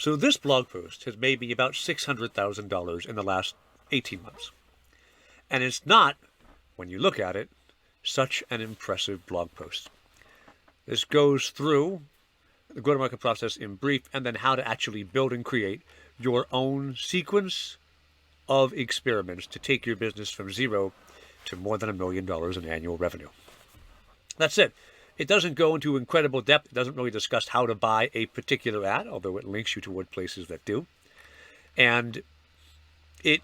So this blog post has made me about $600,000 in the last 18 months. And it's not, when you look at it, such an impressive blog post. This goes through the go-to-market process in brief, and then how to actually build and create your own sequence of experiments to take your business from zero to more than $1 million in annual revenue. That's it. It doesn't go into incredible depth. It doesn't really discuss how to buy a particular ad, although it links you toward places that do. And it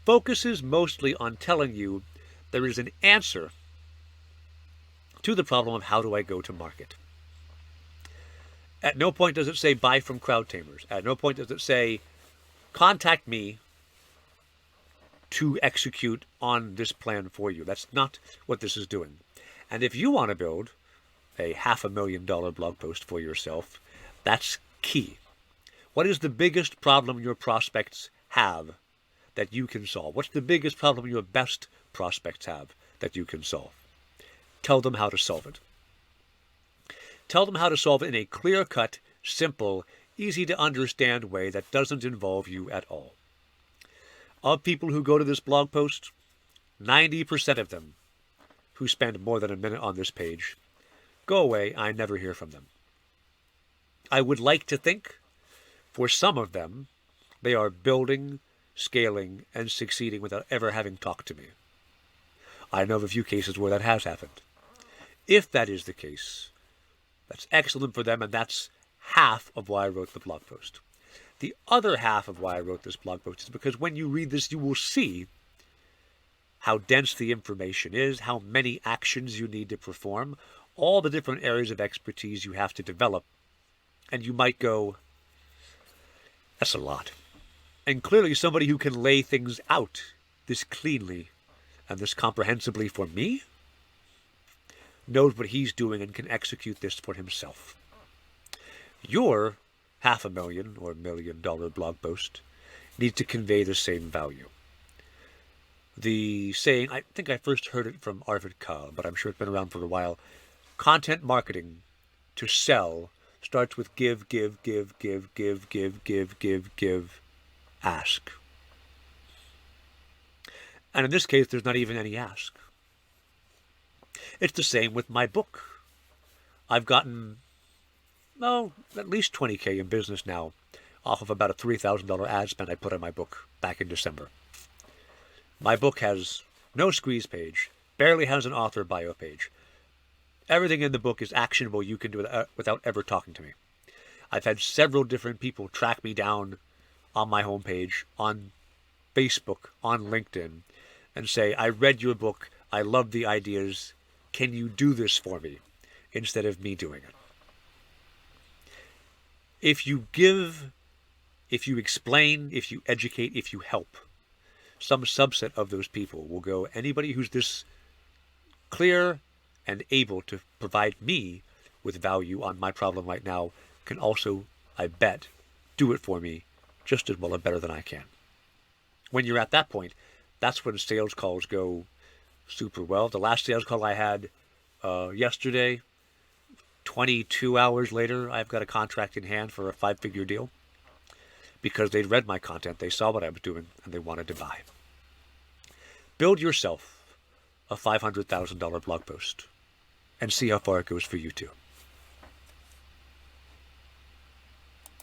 focuses mostly on telling you there is an answer to the problem of how do I go to market. At no point does it say buy from CrowdTamers. At no point does it say contact me to execute on this plan for you. That's not what this is doing. And if you want to build a $500,000 blog post for yourself, that's key. What is the biggest problem your prospects have that you can solve? What's the biggest problem your best prospects have that you can solve? Tell them how to solve it. Tell them how to solve it in a clear-cut, simple, easy-to-understand way that doesn't involve you at all. Of people who go to this blog post, 90% of them who spend more than a minute on this page go away. I never hear from them. I would like to think, for some of them, they are building, scaling, and succeeding without ever having talked to me. I know of a few cases where that has happened. If that is the case, that's excellent for them, and that's half of why I wrote the blog post. The other half of why I wrote this blog post is because when you read this, you will see how dense the information is, how many actions you need to perform, all the different areas of expertise you have to develop. And you might go, that's a lot. And clearly somebody who can lay things out this cleanly and this comprehensively for me knows what he's doing and can execute this for himself. Your $500,000 or $1 million blog post needs to convey the same value. The saying, I think I first heard it from Arvid Kahl, but I'm sure it's been around for a while. Content marketing to sell starts with give, ask. And in this case, there's not even any ask. It's the same with my book. I've gotten, at least $20K in business now off of about a $3,000 ad spend I put on my book back in December. My book has no squeeze page, barely has an author bio page. Everything in the book is actionable. You can do it without ever talking to me. I've had several different people track me down on my homepage, on Facebook, on LinkedIn, and say, I read your book, I love the ideas, can you do this for me? Instead of me doing it. If you give, if you explain, if you educate, if you help, some subset of those people will go, anybody who's this clear and able to provide me with value on my problem right now can also, I bet, do it for me just as well or better than I can. When you're at that point, that's when sales calls go super well. The last sales call I had yesterday, 22 hours later, I've got a contract in hand for a 5-figure deal because they'd read my content, they saw what I was doing, and they wanted to buy. Build yourself a $500,000 blog post and see how far it goes for you too.